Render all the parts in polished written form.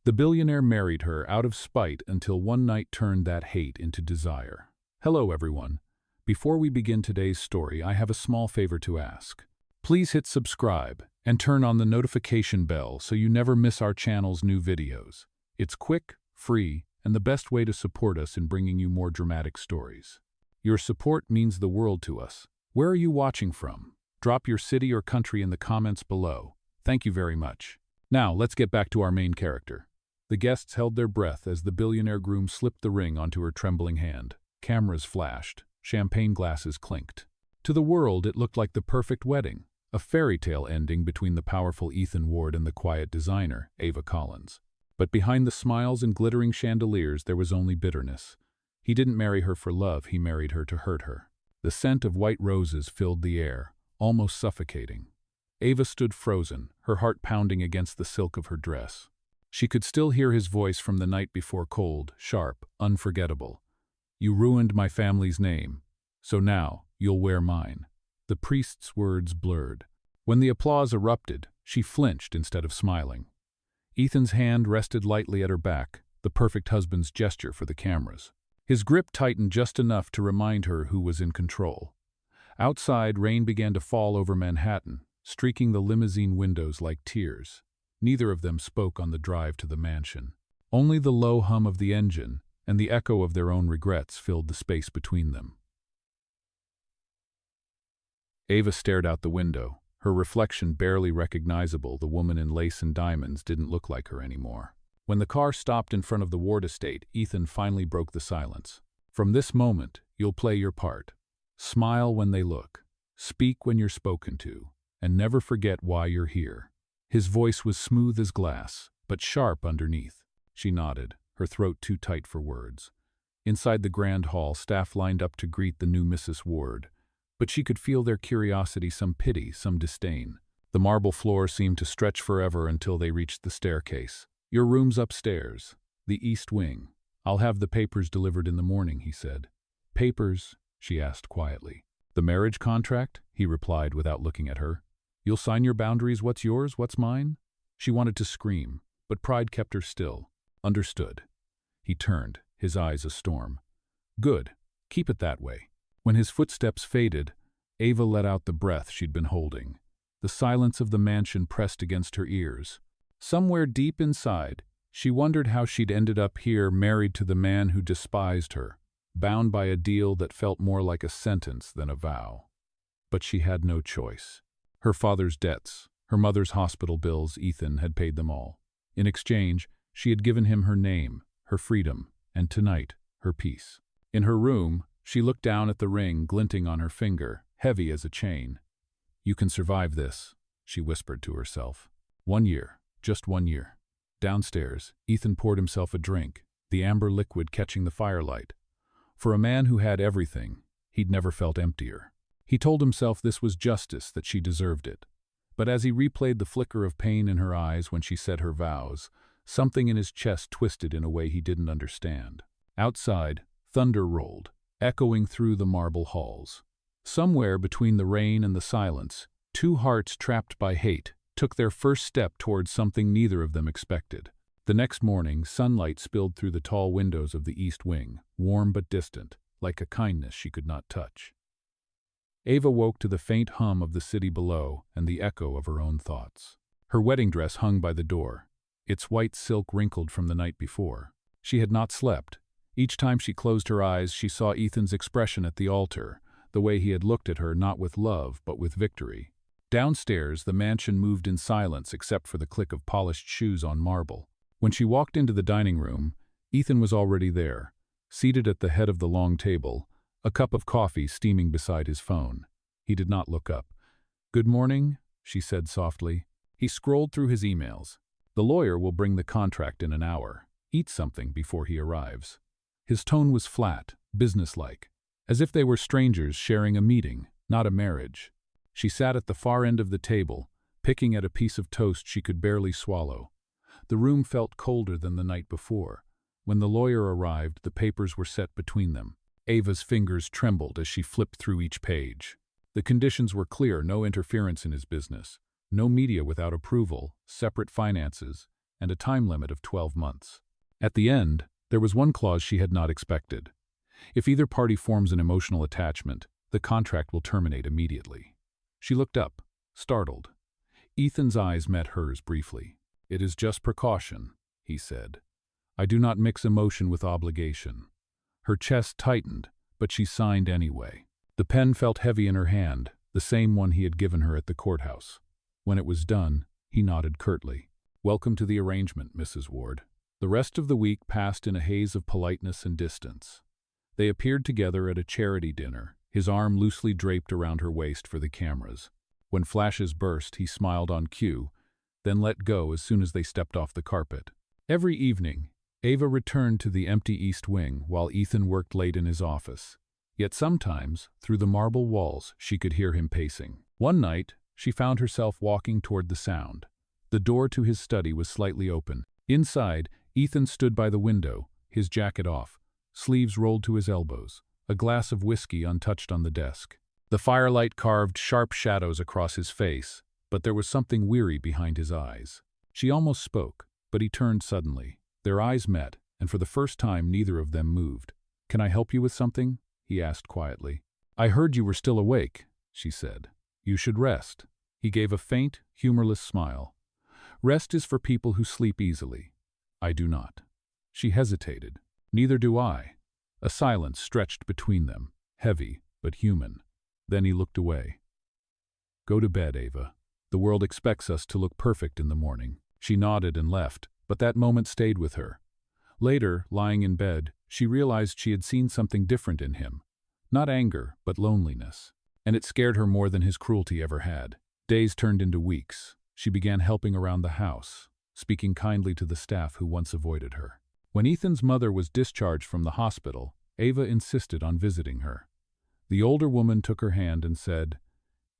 The billionaire married her out of spite until one night turned that hate into desire. Hello everyone. Before we begin today's story, I have a small favor to ask. Please hit subscribe and turn on the notification bell so you never miss our channel's new videos. It's quick, free, and the best way to support us in bringing you more dramatic stories. Your support means the world to us. Where are you watching from? Drop your city or country in the comments below. Thank you very much. Now, let's get back to our main character. The guests held their breath as the billionaire groom slipped the ring onto her trembling hand. Cameras flashed. Champagne glasses clinked. To the world, it looked like the perfect wedding, a fairy tale ending between the powerful Ethan Ward and the quiet designer, Ava Collins. But behind the smiles and glittering chandeliers, there was only bitterness. He didn't marry her for love, he married her to hurt her. The scent of white roses filled the air, almost suffocating. Ava stood frozen, her heart pounding against the silk of her dress. She could still hear his voice from the night before, cold, sharp, unforgettable. You ruined my family's name, so now you'll wear mine. The priest's words blurred. When the applause erupted, she flinched instead of smiling. Ethan's hand rested lightly at her back, the perfect husband's gesture for the cameras. His grip tightened just enough to remind her who was in control. Outside, rain began to fall over Manhattan, streaking the limousine windows like tears. Neither of them spoke on the drive to the mansion. Only the low hum of the engine and the echo of their own regrets filled the space between them. Ava stared out the window, her reflection barely recognizable. The woman in lace and diamonds didn't look like her anymore. When the car stopped in front of the Ward estate, Ethan finally broke the silence. From this moment, you'll play your part. Smile when they look, speak when you're spoken to, and never forget why you're here. His voice was smooth as glass, but sharp underneath. She nodded, her throat too tight for words. Inside the grand hall, staff lined up to greet the new Mrs. Ward, but she could feel their curiosity, some pity, some disdain. The marble floor seemed to stretch forever until they reached the staircase. Your room's upstairs, the east wing. I'll have the papers delivered in the morning, he said. Papers? She asked quietly. The marriage contract? He replied without looking at her. You'll sign your boundaries, what's yours, what's mine? She wanted to scream, but pride kept her still. Understood. He turned, his eyes a storm. Good. Keep it that way. When his footsteps faded, Ava let out the breath she'd been holding. The silence of the mansion pressed against her ears. Somewhere deep inside, she wondered how she'd ended up here, married to the man who despised her, bound by a deal that felt more like a sentence than a vow. But she had no choice. Her father's debts, her mother's hospital bills, Ethan had paid them all. In exchange, she had given him her name, her freedom, and tonight, her peace. In her room, she looked down at the ring glinting on her finger, heavy as a chain. You can survive this, she whispered to herself. 1 year, just 1 year. Downstairs, Ethan poured himself a drink, the amber liquid catching the firelight. For a man who had everything, he'd never felt emptier. He told himself this was justice, that she deserved it. But as he replayed the flicker of pain in her eyes when she said her vows, something in his chest twisted in a way he didn't understand. Outside, thunder rolled, echoing through the marble halls. Somewhere between the rain and the silence, two hearts trapped by hate took their first step towards something neither of them expected. The next morning, sunlight spilled through the tall windows of the east wing, warm but distant, like a kindness she could not touch. Ava woke to the faint hum of the city below and the echo of her own thoughts. Her wedding dress hung by the door, its white silk wrinkled from the night before. She had not slept. Each time she closed her eyes, she saw Ethan's expression at the altar, the way he had looked at her not with love but with victory. Downstairs, the mansion moved in silence except for the click of polished shoes on marble. When she walked into the dining room, Ethan was already there, seated at the head of the long table, a cup of coffee steaming beside his phone. He did not look up. Good morning, she said softly. He scrolled through his emails. The lawyer will bring the contract in an hour. Eat something before he arrives. His tone was flat, businesslike, as if they were strangers sharing a meeting, not a marriage. She sat at the far end of the table, picking at a piece of toast she could barely swallow. The room felt colder than the night before. When the lawyer arrived, the papers were set between them. Ava's fingers trembled as she flipped through each page. The conditions were clear: no interference in his business, no media without approval, separate finances, and a time limit of 12 months. At the end, there was one clause she had not expected. If either party forms an emotional attachment, the contract will terminate immediately. She looked up, startled. Ethan's eyes met hers briefly. "It is just precaution," he said. "I do not mix emotion with obligation." Her chest tightened, but she signed anyway. The pen felt heavy in her hand, the same one he had given her at the courthouse. When it was done, he nodded curtly. "Welcome to the arrangement, Mrs. Ward." The rest of the week passed in a haze of politeness and distance. They appeared together at a charity dinner, his arm loosely draped around her waist for the cameras. When flashes burst, he smiled on cue, then let go as soon as they stepped off the carpet. Every evening, Ava returned to the empty East Wing while Ethan worked late in his office. Yet sometimes, through the marble walls, she could hear him pacing. One night, she found herself walking toward the sound. The door to his study was slightly open. Inside, Ethan stood by the window, his jacket off, sleeves rolled to his elbows, a glass of whiskey untouched on the desk. The firelight carved sharp shadows across his face, but there was something weary behind his eyes. She almost spoke, but he turned suddenly. Their eyes met, and for the first time neither of them moved. "Can I help you with something?" he asked quietly. "I heard you were still awake," she said. "You should rest." He gave a faint, humorless smile. "Rest is for people who sleep easily. I do not." She hesitated. "Neither do I." A silence stretched between them, heavy but human. Then he looked away. "Go to bed, Ava. The world expects us to look perfect in the morning." She nodded and left, but that moment stayed with her. Later, lying in bed, she realized she had seen something different in him. Not anger, but loneliness. And it scared her more than his cruelty ever had. Days turned into weeks. She began helping around the house, speaking kindly to the staff who once avoided her. When Ethan's mother was discharged from the hospital, Ava insisted on visiting her. The older woman took her hand and said,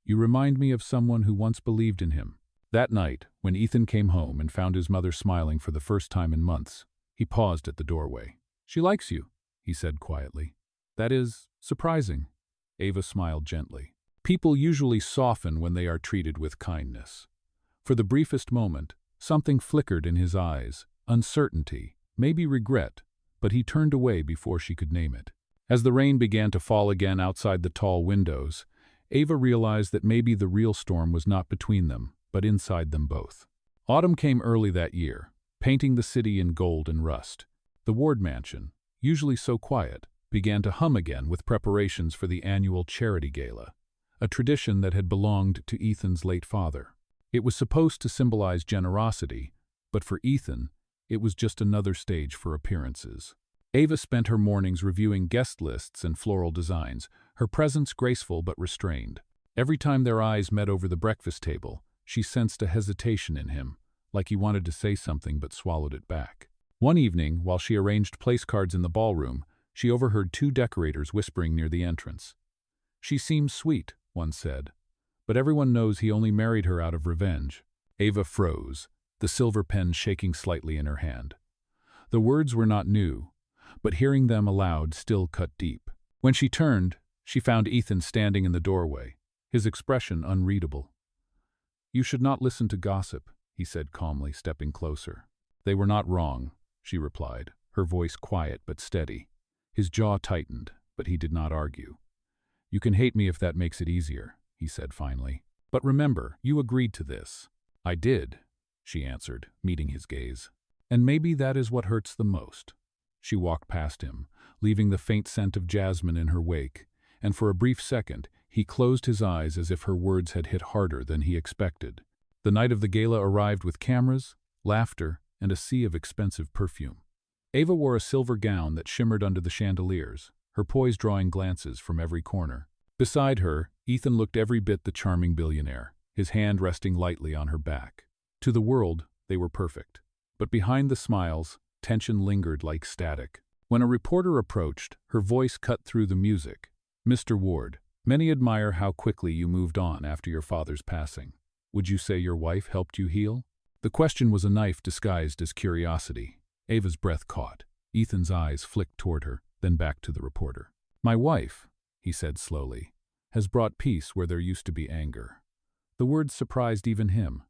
"You remind me of someone who once believed in him." That night, when Ethan came home and found his mother smiling for the first time in months, he paused at the doorway. "She likes you," he said quietly. "That is surprising." Ava smiled gently. People usually soften when they are treated with kindness. For the briefest moment, something flickered in his eyes, uncertainty, maybe regret, but he turned away before she could name it. As the rain began to fall again outside the tall windows, Ava realized that maybe the real storm was not between them, but inside them both. Autumn came early that year, painting the city in gold and rust. The Ward mansion, usually so quiet, began to hum again with preparations for the annual charity gala, a tradition that had belonged to Ethan's late father. It was supposed to symbolize generosity, but for Ethan, it was just another stage for appearances. Ava spent her mornings reviewing guest lists and floral designs, her presence graceful but restrained. Every time their eyes met over the breakfast table, she sensed a hesitation in him, like he wanted to say something but swallowed it back. One evening, while she arranged place cards in the ballroom, she overheard two decorators whispering near the entrance. "She seems sweet," one said, "but everyone knows he only married her out of revenge." Ava froze, the silver pen shaking slightly in her hand. The words were not new, but hearing them aloud still cut deep. When she turned, she found Ethan standing in the doorway, his expression unreadable. "You should not listen to gossip," he said calmly, stepping closer. "They were not wrong," she replied, her voice quiet but steady. His jaw tightened, but he did not argue. "You can hate me if that makes it easier," he said finally. "But remember, you agreed to this." "I did," she answered, meeting his gaze. "And maybe that is what hurts the most." She walked past him, leaving the faint scent of jasmine in her wake, and for a brief second, he closed his eyes as if her words had hit harder than he expected. The night of the gala arrived with cameras, laughter, and a sea of expensive perfume. Ava wore a silver gown that shimmered under the chandeliers, her poise drawing glances from every corner. Beside her, Ethan looked every bit the charming billionaire, his hand resting lightly on her back. To the world, they were perfect. But behind the smiles, tension lingered like static. When a reporter approached, her voice cut through the music. "Mr. Ward, many admire how quickly you moved on after your father's passing. Would you say your wife helped you heal?" The question was a knife disguised as curiosity. Ava's breath caught. Ethan's eyes flicked toward her, then back to the reporter. "My wife," he said slowly, "has brought peace where there used to be anger." The words surprised even him.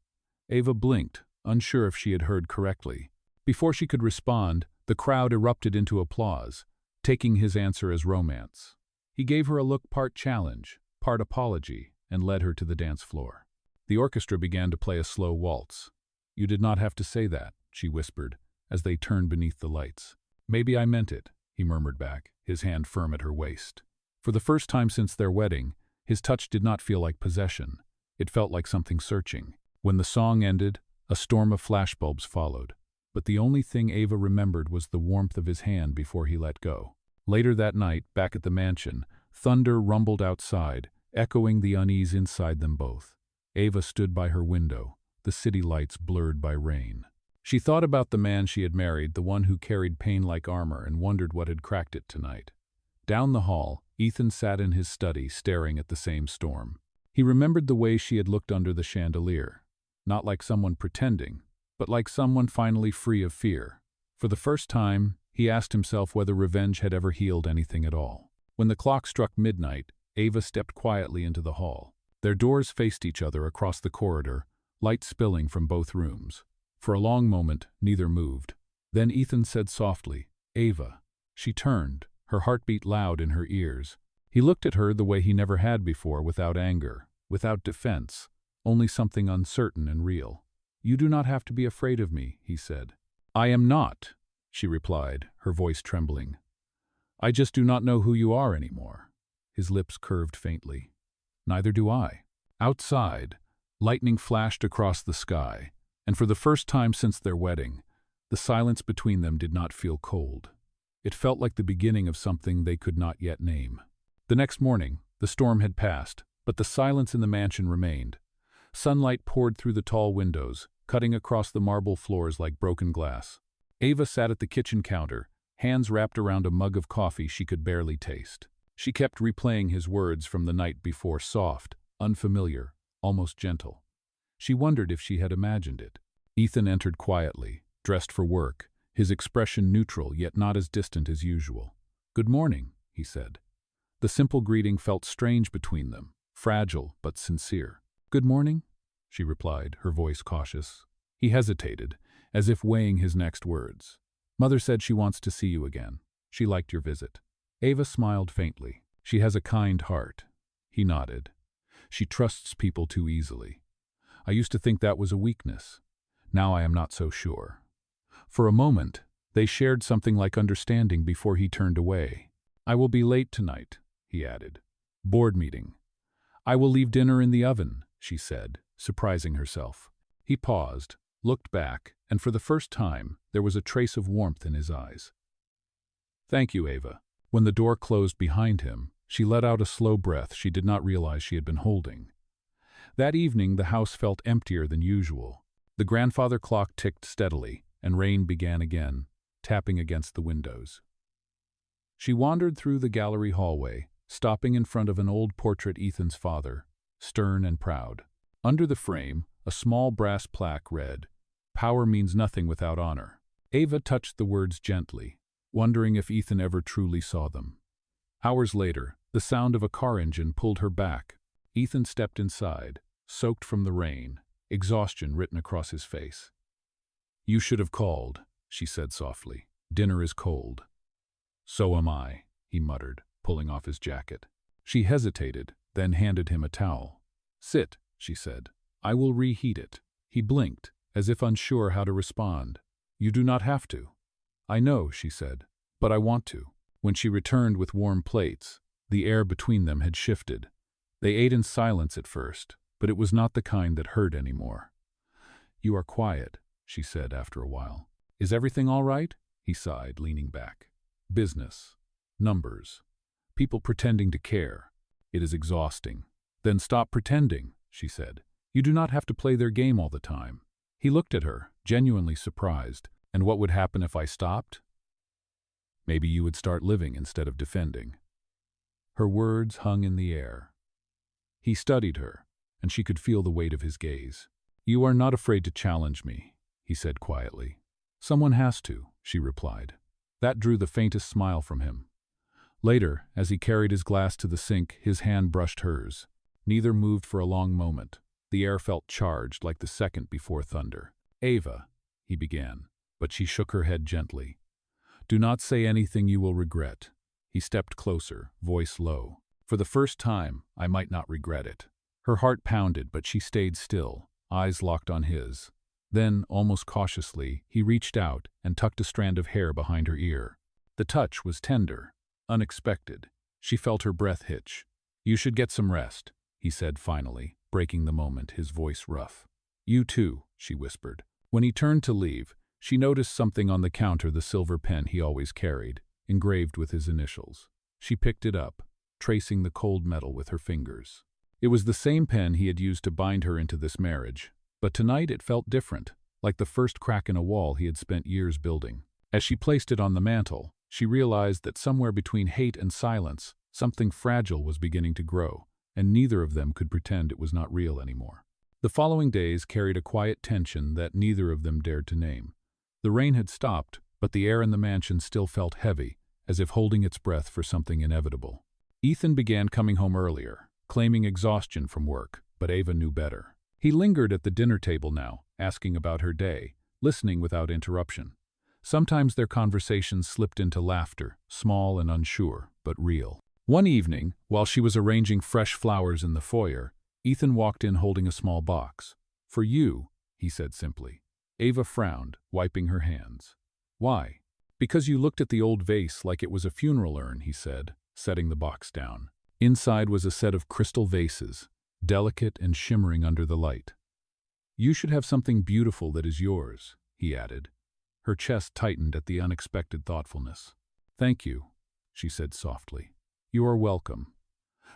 Ava blinked, unsure if she had heard correctly. Before she could respond, the crowd erupted into applause, taking his answer as romance. He gave her a look part challenge, part apology, and led her to the dance floor. The orchestra began to play a slow waltz. "You did not have to say that," she whispered, as they turned beneath the lights. "Maybe I meant it," he murmured back, his hand firm at her waist. For the first time since their wedding, his touch did not feel like possession. It felt like something searching. When the song ended, a storm of flashbulbs followed. But the only thing Ava remembered was the warmth of his hand before he let go. Later that night, back at the mansion, thunder rumbled outside, echoing the unease inside them both. Ava stood by her window, the city lights blurred by rain. She thought about the man she had married, the one who carried pain like armor, and wondered what had cracked it tonight. Down the hall, Ethan sat in his study, staring at the same storm. He remembered the way she had looked under the chandelier. Not like someone pretending, but like someone finally free of fear. For the first time, he asked himself whether revenge had ever healed anything at all. When the clock struck midnight, Ava stepped quietly into the hall. Their doors faced each other across the corridor, light spilling from both rooms. For a long moment, neither moved. Then Ethan said softly, "Ava." She turned, her heartbeat loud in her ears. He looked at her the way he never had before, without anger, without defense, only something uncertain and real. "You do not have to be afraid of me," he said. "I am not," she replied, her voice trembling. "I just do not know who you are anymore." His lips curved faintly. "Neither do I." Outside, lightning flashed across the sky, and for the first time since their wedding, the silence between them did not feel cold. It felt like the beginning of something they could not yet name. The next morning, the storm had passed, but the silence in the mansion remained. Sunlight poured through the tall windows, cutting across the marble floors like broken glass. Ava sat at the kitchen counter, hands wrapped around a mug of coffee she could barely taste. She kept replaying his words from the night before, soft, unfamiliar, almost gentle. She wondered if she had imagined it. Ethan entered quietly, dressed for work, his expression neutral yet not as distant as usual. "Good morning," he said. The simple greeting felt strange between them, fragile but sincere. "Good morning," she replied, her voice cautious. He hesitated, as if weighing his next words. "Mother said she wants to see you again. She liked your visit." Ava smiled faintly. "She has a kind heart." He nodded. "She trusts people too easily. I used to think that was a weakness. Now I am not so sure." For a moment, they shared something like understanding before he turned away. "I will be late tonight," he added. "Board meeting." "I will leave dinner in the oven," she said, surprising herself. He paused, looked back, and for the first time, there was a trace of warmth in his eyes. "Thank you, Ava." When the door closed behind him, she let out a slow breath she did not realize she had been holding. That evening, the house felt emptier than usual. The grandfather clock ticked steadily, and rain began again, tapping against the windows. She wandered through the gallery hallway, stopping in front of an old portrait Ethan's father, stern and proud. Under the frame, a small brass plaque read, "Power means nothing without honor." Ava touched the words gently, wondering if Ethan ever truly saw them. Hours later, the sound of a car engine pulled her back. Ethan stepped inside, soaked from the rain, exhaustion written across his face. "You should have called," she said softly. "Dinner is cold." "So am I," he muttered, pulling off his jacket. She hesitated, then handed him a towel. "Sit," she said. "I will reheat it." He blinked, as if unsure how to respond. "You do not have to." "I know," she said, "but I want to." When she returned with warm plates, the air between them had shifted. They ate in silence at first, but it was not the kind that hurt anymore. "You are quiet," she said after a while. "Is everything all right?" He sighed, leaning back. "Business. Numbers. People pretending to care. It is exhausting." "Then stop pretending," she said. "You do not have to play their game all the time." He looked at her, genuinely surprised. "And what would happen if I stopped?" "Maybe you would start living instead of defending." Her words hung in the air. He studied her, and she could feel the weight of his gaze. "You are not afraid to challenge me," he said quietly. "Someone has to," she replied. That drew the faintest smile from him. Later, as he carried his glass to the sink, his hand brushed hers. Neither moved for a long moment. The air felt charged like the second before thunder. "Ava," he began, but she shook her head gently. "Do not say anything you will regret." He stepped closer, voice low. "For the first time, I might not regret it." Her heart pounded, but she stayed still, eyes locked on his. Then, almost cautiously, he reached out and tucked a strand of hair behind her ear. The touch was tender, unexpected. She felt her breath hitch. "You should get some rest," he said finally, breaking the moment, his voice rough. "You too," she whispered. When he turned to leave, she noticed something on the counter, the silver pen he always carried, engraved with his initials. She picked it up, tracing the cold metal with her fingers. It was the same pen he had used to bind her into this marriage, but tonight it felt different, like the first crack in a wall he had spent years building. As she placed it on the mantel, she realized that somewhere between hate and silence, something fragile was beginning to grow, and neither of them could pretend it was not real anymore. The following days carried a quiet tension that neither of them dared to name. The rain had stopped, but the air in the mansion still felt heavy, as if holding its breath for something inevitable. Ethan began coming home earlier, claiming exhaustion from work, but Ava knew better. He lingered at the dinner table now, asking about her day, listening without interruption. Sometimes their conversations slipped into laughter, small and unsure, but real. One evening, while she was arranging fresh flowers in the foyer, Ethan walked in holding a small box. "For you," he said simply. Ava frowned, wiping her hands. "Why?" "Because you looked at the old vase like it was a funeral urn," he said, setting the box down. Inside was a set of crystal vases, delicate and shimmering under the light. "You should have something beautiful that is yours," he added. Her chest tightened at the unexpected thoughtfulness. "Thank you," she said softly. "You are welcome."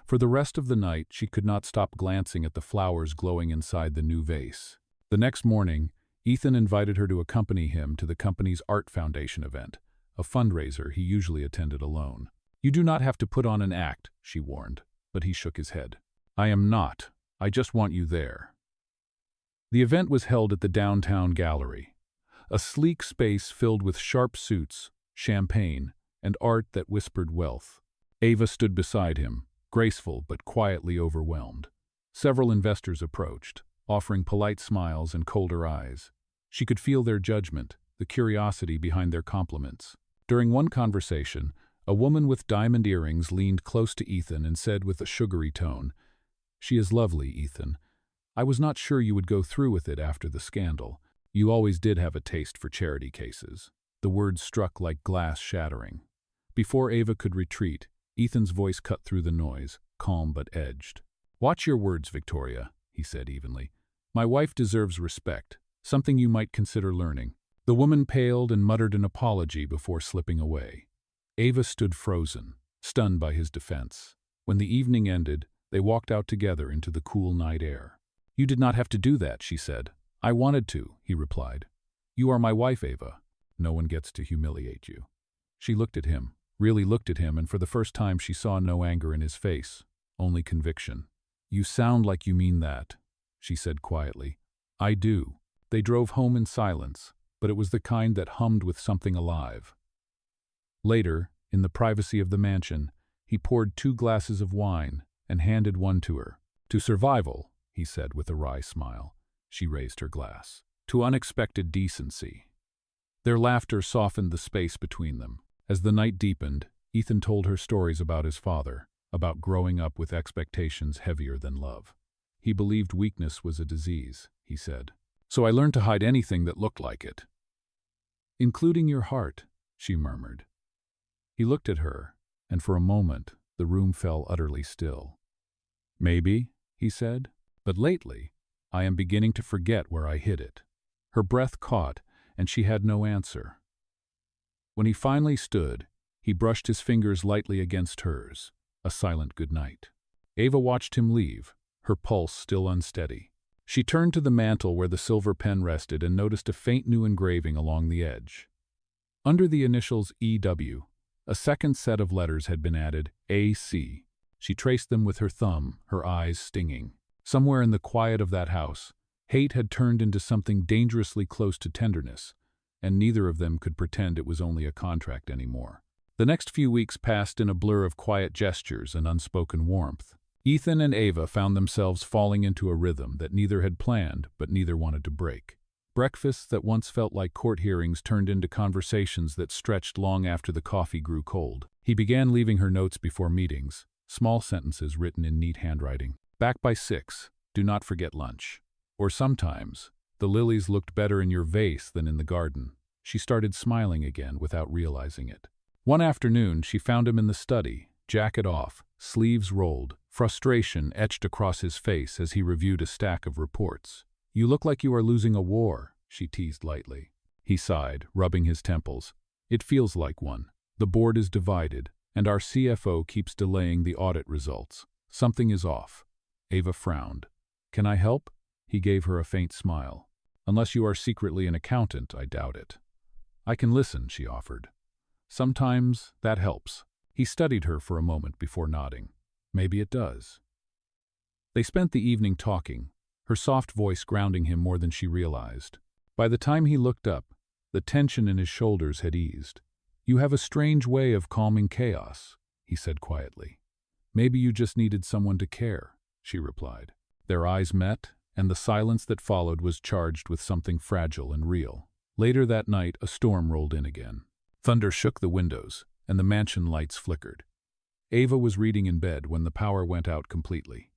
For the rest of the night, she could not stop glancing at the flowers glowing inside the new vase. The next morning, Ethan invited her to accompany him to the company's Art Foundation event, a fundraiser he usually attended alone. "You do not have to put on an act," she warned, but he shook his head. "I am not. I just want you there." The event was held at the downtown gallery, a sleek space filled with sharp suits, champagne, and art that whispered wealth. Ava stood beside him, graceful but quietly overwhelmed. Several investors approached, offering polite smiles and colder eyes. She could feel their judgment, the curiosity behind their compliments. During one conversation, a woman with diamond earrings leaned close to Ethan and said with a sugary tone, "She is lovely, Ethan. I was not sure you would go through with it after the scandal. You always did have a taste for charity cases." The words struck like glass shattering. Before Ava could retreat, Ethan's voice cut through the noise, calm but edged. "Watch your words, Victoria," he said evenly. "My wife deserves respect, something you might consider learning." The woman paled and muttered an apology before slipping away. Ava stood frozen, stunned by his defense. When the evening ended, they walked out together into the cool night air. "You did not have to do that," she said. "I wanted to," he replied. "You are my wife, Ava. No one gets to humiliate you." She looked at him, really looked at him, and for the first time she saw no anger in his face, only conviction. "You sound like you mean that," she said quietly. "I do." They drove home in silence, but it was the kind that hummed with something alive. Later, in the privacy of the mansion, he poured 2 glasses of wine and handed one to her. "To survival," he said with a wry smile. She raised her glass. "To unexpected decency." Their laughter softened the space between them. As the night deepened, Ethan told her stories about his father, about growing up with expectations heavier than love. "He believed weakness was a disease," he said. "So I learned to hide anything that looked like it." "Including your heart," she murmured. He looked at her, and for a moment the room fell utterly still. "Maybe," he said, "but lately I am beginning to forget where I hid it." Her breath caught, and she had no answer. When he finally stood, he brushed his fingers lightly against hers, a silent goodnight. Ava watched him leave, her pulse still unsteady. She turned to the mantel where the silver pen rested and noticed a faint new engraving along the edge. Under the initials EW, a second set of letters had been added, AC. She traced them with her thumb, her eyes stinging. Somewhere in the quiet of that house, hate had turned into something dangerously close to tenderness, and neither of them could pretend it was only a contract anymore. The next few weeks passed in a blur of quiet gestures and unspoken warmth. Ethan and Ava found themselves falling into a rhythm that neither had planned but neither wanted to break. Breakfasts that once felt like court hearings turned into conversations that stretched long after the coffee grew cold. He began leaving her notes before meetings, small sentences written in neat handwriting. Back by 6, do not forget lunch. Or sometimes, the lilies looked better in your vase than in the garden. She started smiling again without realizing it. One afternoon, she found him in the study, jacket off, sleeves rolled, frustration etched across his face as he reviewed a stack of reports. You look like you are losing a war, she teased lightly. He sighed, rubbing his temples. It feels like one. The board is divided, and our CFO keeps delaying the audit results. Something is off. Ava frowned. Can I help? He gave her a faint smile. Unless you are secretly an accountant, I doubt it. I can listen, she offered. Sometimes that helps. He studied her for a moment before nodding. Maybe it does. They spent the evening talking, her soft voice grounding him more than she realized. By the time he looked up, the tension in his shoulders had eased. You have a strange way of calming chaos, he said quietly. Maybe you just needed someone to care, she replied. Their eyes met, and the silence that followed was charged with something fragile and real. Later that night, a storm rolled in again. Thunder shook the windows, and the mansion lights flickered. Ava was reading in bed when the power went out completely.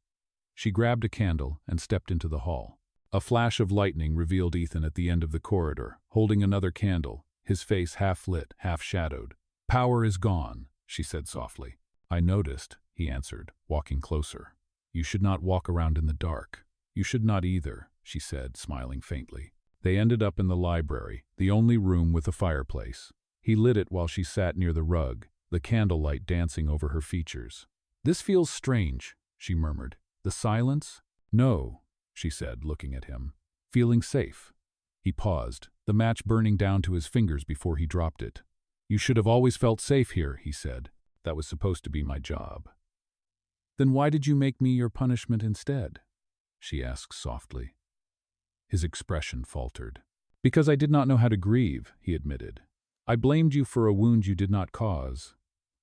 She grabbed a candle and stepped into the hall. A flash of lightning revealed Ethan at the end of the corridor, holding another candle, his face half lit, half shadowed. Power is gone, she said softly. I noticed, he answered, walking closer. You should not walk around in the dark. You should not either, she said, smiling faintly. They ended up in the library, the only room with a fireplace. He lit it while she sat near the rug, the candlelight dancing over her features. This feels strange, she murmured. The silence? No, she said, looking at him. Feeling safe. He paused, the match burning down to his fingers before he dropped it. You should have always felt safe here, he said. That was supposed to be my job. Then why did you make me your punishment instead? She asked softly. His expression faltered. Because I did not know how to grieve, he admitted. I blamed you for a wound you did not cause.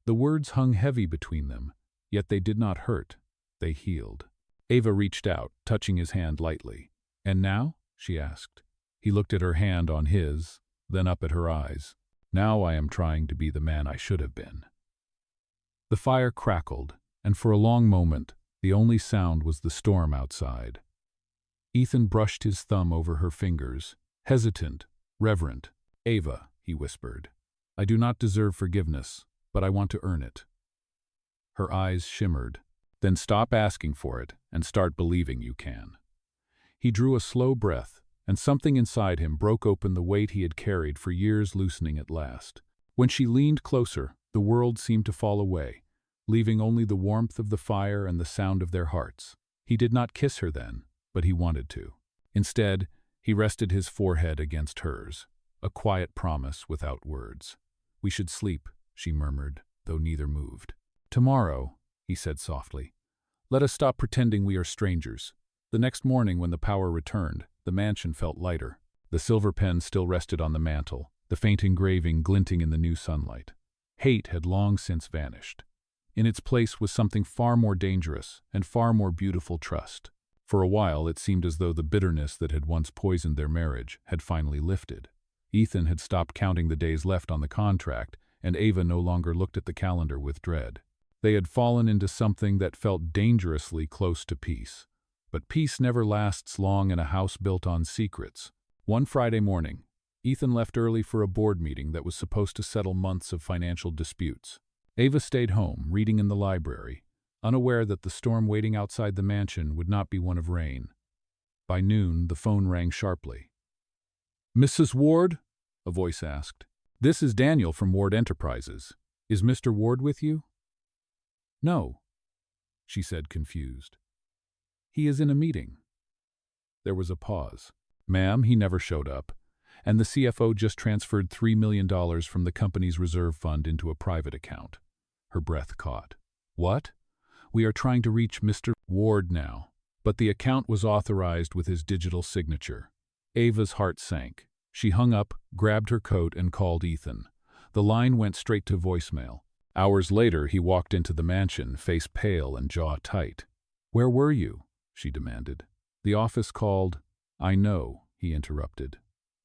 The words hung heavy between them, yet they did not hurt. They healed. Ava reached out, touching his hand lightly. And now? She asked. He looked at her hand on his, then up at her eyes. Now I am trying to be the man I should have been. The fire crackled, and for a long moment, the only sound was the storm outside. Ethan brushed his thumb over her fingers, hesitant, reverent. Ava, he whispered, I do not deserve forgiveness, but I want to earn it. Her eyes shimmered. Then stop asking for it and start believing you can. He drew a slow breath, and something inside him broke open the weight he had carried for years, loosening at last. When she leaned closer, the world seemed to fall away, leaving only the warmth of the fire and the sound of their hearts. He did not kiss her then, but he wanted to. Instead, he rested his forehead against hers, a quiet promise without words. We should sleep, she murmured, though neither moved. Tomorrow, he said softly, let us stop pretending we are strangers. The next morning when the power returned, the mansion felt lighter. The silver pen still rested on the mantel, the faint engraving glinting in the new sunlight. Hate had long since vanished. In its place was something far more dangerous and far more beautiful: trust. For a while it seemed as though the bitterness that had once poisoned their marriage had finally lifted. Ethan had stopped counting the days left on the contract, and Ava no longer looked at the calendar with dread. They had fallen into something that felt dangerously close to peace. But peace never lasts long in a house built on secrets. One Friday morning, Ethan left early for a board meeting that was supposed to settle months of financial disputes. Ava stayed home, reading in the library, unaware that the storm waiting outside the mansion would not be one of rain. By noon, the phone rang sharply. Mrs. Ward? A voice asked. This is Daniel from Ward Enterprises. Is Mr. Ward with you? No, she said, confused. He is in a meeting. There was a pause. Ma'am, he never showed up, and the CFO just transferred $3 million from the company's reserve fund into a private account. Her breath caught. What? We are trying to reach Mr. Ward now, but the account was authorized with his digital signature. Ava's heart sank. She hung up, grabbed her coat, and called Ethan. The line went straight to voicemail. Hours later, he walked into the mansion, face pale and jaw tight. Where were you? She demanded. The office called. I know, he interrupted.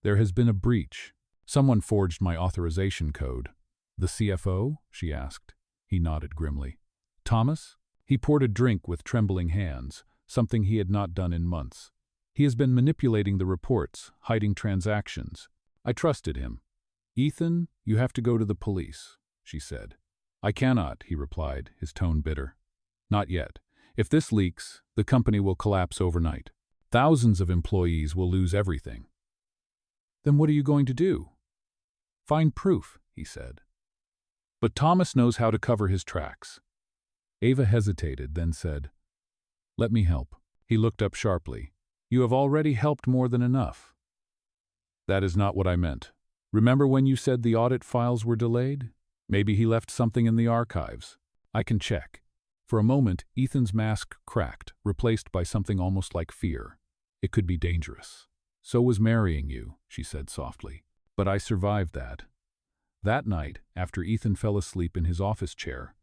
There has been a breach. Someone forged my authorization code. The CFO? She asked. He nodded grimly. Thomas? He poured a drink with trembling hands, something he had not done in months. He has been manipulating the reports, hiding transactions. I trusted him. Ethan, you have to go to the police, she said. I cannot, he replied, his tone bitter. Not yet. If this leaks, the company will collapse overnight. Thousands of employees will lose everything. Then what are you going to do? Find proof, he said. But Thomas knows how to cover his tracks. Ava hesitated, then said, Let me help. He looked up sharply. You have already helped more than enough. That is not what I meant. Remember when you said the audit files were delayed? Maybe he left something in the archives. I can check. For a moment, Ethan's mask cracked, replaced by something almost like fear. It could be dangerous. So was marrying you, she said softly. But I survived that. That night, after Ethan fell asleep in his office chair,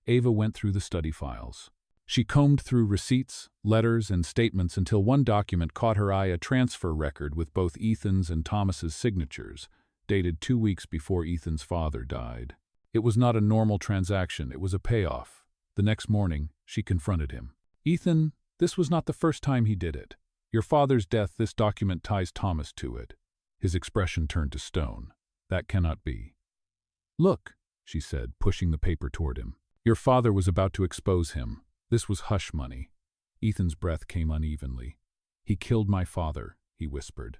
Ava went through the study files. She combed through receipts, letters, and statements until one document caught her eye, a transfer record with both Ethan's and Thomas's signatures, dated 2 weeks before Ethan's father died. It was not a normal transaction, it was a payoff. The next morning, she confronted him. Ethan, this was not the first time he did it. Your father's death, this document ties Thomas to it. His expression turned to stone. That cannot be. Look, she said, pushing the paper toward him. Your father was about to expose him. This was hush money. Ethan's breath came unevenly. He killed my father, he whispered.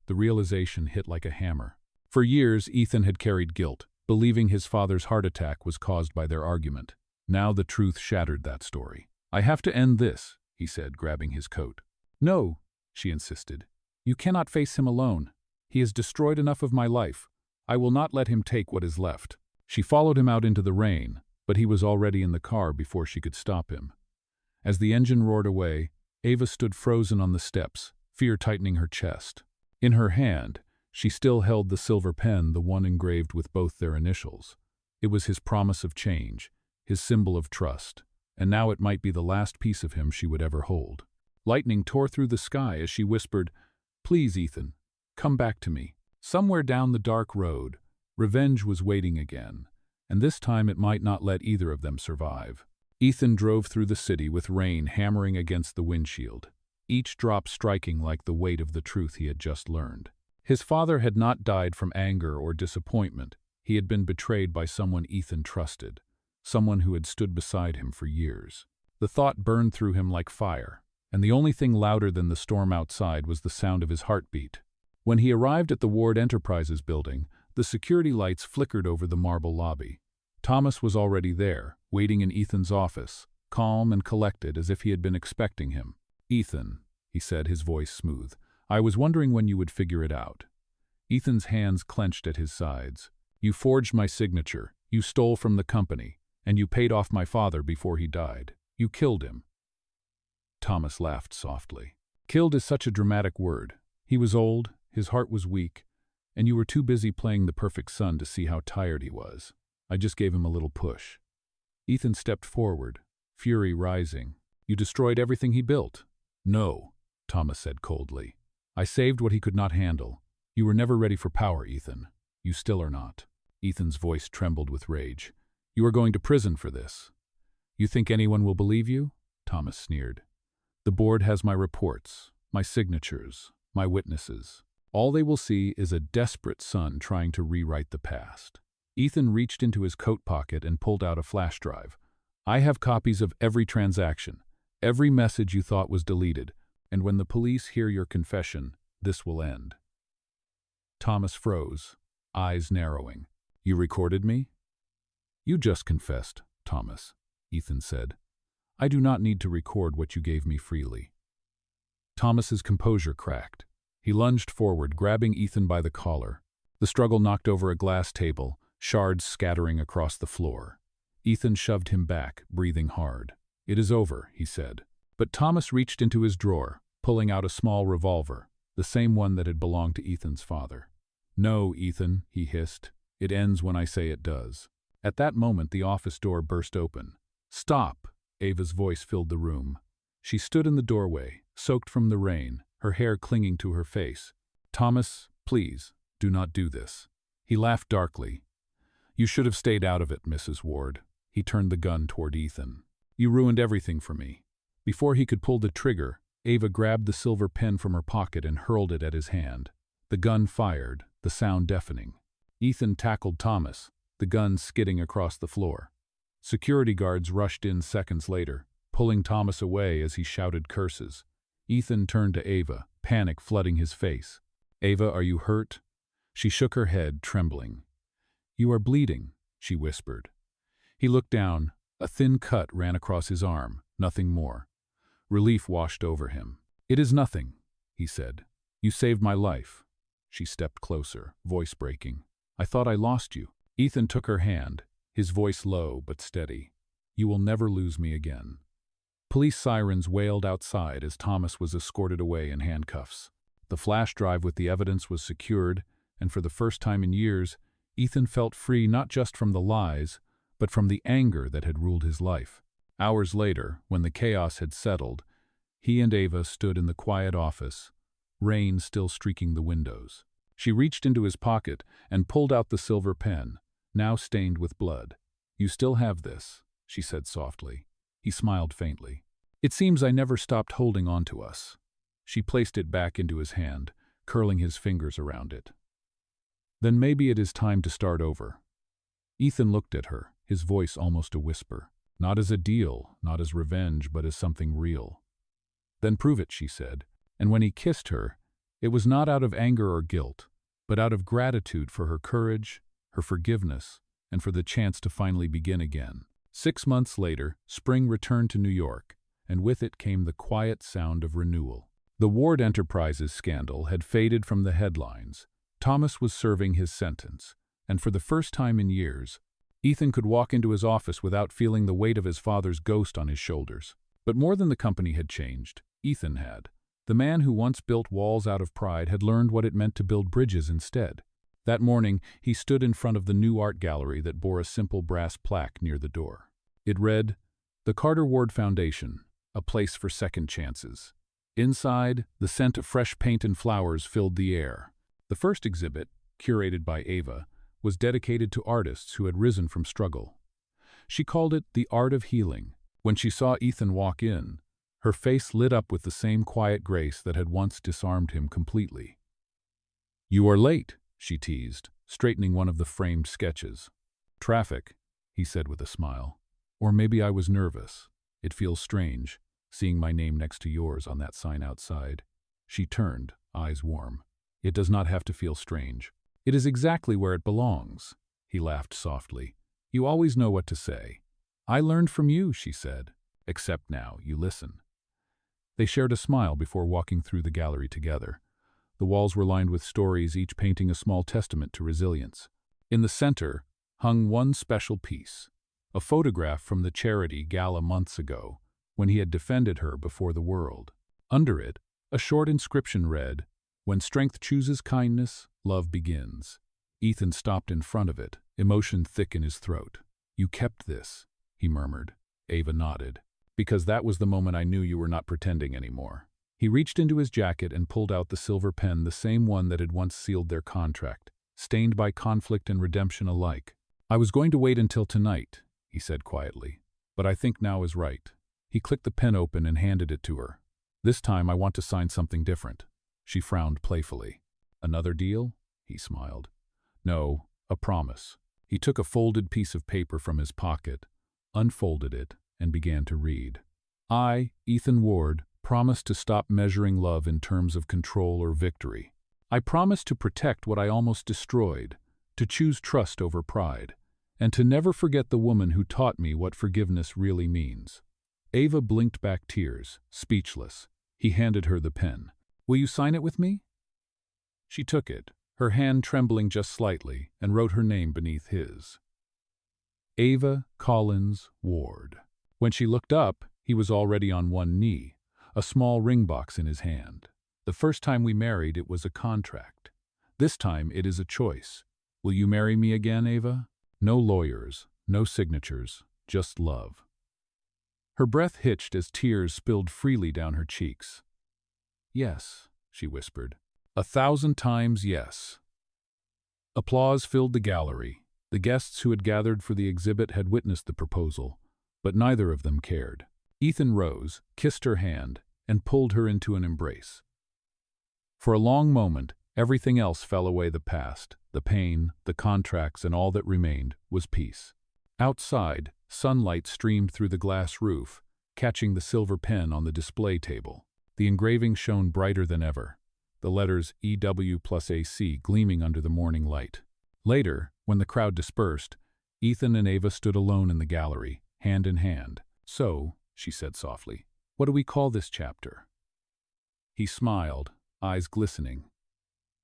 The realization hit like a hammer. For years, Ethan had carried guilt, believing his father's heart attack was caused by their argument. Now the truth shattered that story. I have to end this, he said, grabbing his coat. No, she insisted. You cannot face him alone. He has destroyed enough of my life. I will not let him take what is left. She followed him out into the rain, but he was already in the car before she could stop him. As the engine roared away, Ava stood frozen on the steps, fear tightening her chest. In her hand, she still held the silver pen, the one engraved with both their initials. It was his promise of change, his symbol of trust, and now it might be the last piece of him she would ever hold. Lightning tore through the sky as she whispered, Please, Ethan, come back to me. Somewhere down the dark road, revenge was waiting again, and this time it might not let either of them survive. Ethan drove through the city with rain hammering against the windshield, each drop striking like the weight of the truth he had just learned. His father had not died from anger or disappointment. He had been betrayed by someone Ethan trusted, someone who had stood beside him for years. The thought burned through him like fire, and the only thing louder than the storm outside was the sound of his heartbeat. When he arrived at the Ward Enterprises building, the security lights flickered over the marble lobby. Thomas was already there, waiting in Ethan's office, calm and collected as if he had been expecting him. Ethan, he said, his voice smooth, I was wondering when you would figure it out. Ethan's hands clenched at his sides. You forged my signature, you stole from the company, and you paid off my father before he died. You killed him. Thomas laughed softly. Killed is such a dramatic word. He was old, his heart was weak, and you were too busy playing the perfect son to see how tired he was. I just gave him a little push. Ethan stepped forward, fury rising. You destroyed everything he built. No, Thomas said coldly. I saved what he could not handle. You were never ready for power, Ethan. You still are not. Ethan's voice trembled with rage. You are going to prison for this. You think anyone will believe you? Thomas sneered. The board has my reports, my signatures, my witnesses. All they will see is a desperate son trying to rewrite the past. Ethan reached into his coat pocket and pulled out a flash drive. I have copies of every transaction, every message you thought was deleted, and when the police hear your confession, this will end. Thomas froze, eyes narrowing. You recorded me? You just confessed, Thomas, Ethan said. I do not need to record what you gave me freely. Thomas's composure cracked. He lunged forward, grabbing Ethan by the collar. The struggle knocked over a glass table, shards scattering across the floor. Ethan shoved him back, breathing hard. It is over, he said. But Thomas reached into his drawer, pulling out a small revolver, the same one that had belonged to Ethan's father. No, Ethan, he hissed. It ends when I say it does. At that moment, the office door burst open. Stop! Ava's voice filled the room. She stood in the doorway, soaked from the rain, her hair clinging to her face. Thomas, Please, do not do this." He laughed darkly. "You should have stayed out of it, Mrs. Ward." He turned the gun toward Ethan. "You ruined everything for me." Before he could pull the trigger, Ava grabbed the silver pen from her pocket and hurled it at his hand. The gun fired, the sound deafening. Ethan tackled Thomas, the gun skidding across the floor. Security guards rushed in seconds later, pulling Thomas away as he shouted curses. Ethan turned to Ava, panic flooding his face. "Ava, are you hurt?" She shook her head, trembling. "You are bleeding," she whispered. He looked down. A thin cut ran across his arm, nothing more. Relief washed over him. "It is nothing," he said. "You saved my life." She stepped closer, voice breaking. "I thought I lost you." Ethan took her hand, his voice low but steady. "You will never lose me again." Police sirens wailed outside as Thomas was escorted away in handcuffs. The flash drive with the evidence was secured, and for the first time in years, Ethan felt free not just from the lies, but from the anger that had ruled his life. Hours later, when the chaos had settled, he and Ava stood in the quiet office, rain still streaking the windows. She reached into his pocket and pulled out the silver pen, now stained with blood. "You still have this," she said softly. He smiled faintly. "It seems I never stopped holding on to us." She placed it back into his hand, curling his fingers around it. "Then maybe it is time to start over." Ethan looked at her, his voice almost a whisper. "Not as a deal, not as revenge, but as something real." "Then prove it," she said. And when he kissed her, it was not out of anger or guilt, but out of gratitude for her courage, her forgiveness, and for the chance to finally begin again. 6 months later, spring returned to New York, and with it came the quiet sound of renewal. The Ward Enterprises scandal had faded from the headlines. Thomas was serving his sentence, and for the first time in years, Ethan could walk into his office without feeling the weight of his father's ghost on his shoulders. But more than the company had changed, Ethan had. The man who once built walls out of pride had learned what it meant to build bridges instead. That morning, he stood in front of the new art gallery that bore a simple brass plaque near the door. It read, "The Carter Ward Foundation, a place for second chances." Inside, the scent of fresh paint and flowers filled the air. The first exhibit, curated by Ava, was dedicated to artists who had risen from struggle. She called it the art of healing. When she saw Ethan walk in, her face lit up with the same quiet grace that had once disarmed him completely. "You are late," she teased, straightening one of the framed sketches. "Traffic," he said with a smile. "Or maybe I was nervous. It feels strange, seeing my name next to yours on that sign outside." She turned, eyes warm. "It does not have to feel strange. It is exactly where it belongs." He laughed softly. "You always know what to say." "I learned from you," she said. "Except now, you listen." They shared a smile before walking through the gallery together. The walls were lined with stories, each painting a small testament to resilience. In the center hung one special piece, a photograph from the charity gala months ago, when he had defended her before the world. Under it, a short inscription read, "When strength chooses kindness, love begins." Ethan stopped in front of it, emotion thick in his throat. "You kept this," he murmured. Ava nodded. "Because that was the moment I knew you were not pretending anymore." He reached into his jacket and pulled out the silver pen, the same one that had once sealed their contract, stained by conflict and redemption alike. "I was going to wait until tonight," he said quietly, "but I think now is right." He clicked the pen open and handed it to her. "This time I want to sign something different." She frowned playfully. "Another deal?" He smiled. "No, a promise." He took a folded piece of paper from his pocket, unfolded it, and began to read. "I, Ethan Ward, promise to stop measuring love in terms of control or victory. I promise to protect what I almost destroyed, to choose trust over pride, and to never forget the woman who taught me what forgiveness really means." Ava blinked back tears, speechless. He handed her the pen. "Will you sign it with me?" She took it, her hand trembling just slightly, and wrote her name beneath his. Ava Collins Ward. When she looked up, he was already on one knee, a small ring box in his hand. "The first time we married, it was a contract. This time, it is a choice. Will you marry me again, Ava? No lawyers, no signatures, just love." Her breath hitched as tears spilled freely down her cheeks. "Yes," she whispered. 1,000 times yes. Applause filled the gallery. The guests who had gathered for the exhibit had witnessed the proposal, but neither of them cared. Ethan rose, kissed her hand, and pulled her into an embrace. For a long moment, everything else fell away. The past, the pain, the contracts, and all that remained was peace. Outside, sunlight streamed through the glass roof, catching the silver pen on the display table. The engraving shone brighter than ever, the letters EW plus AC gleaming under the morning light. Later, when the crowd dispersed, Ethan and Ava stood alone in the gallery, hand in hand. "So," she said softly, "what do we call this chapter?" He smiled, eyes glistening.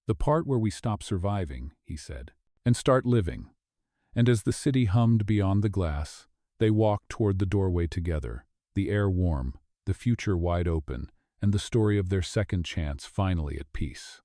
"The part where we stop surviving," he said, "and start living." And as the city hummed beyond the glass, they walked toward the doorway together, the air warm, the future wide open, and the story of their second chance finally at peace.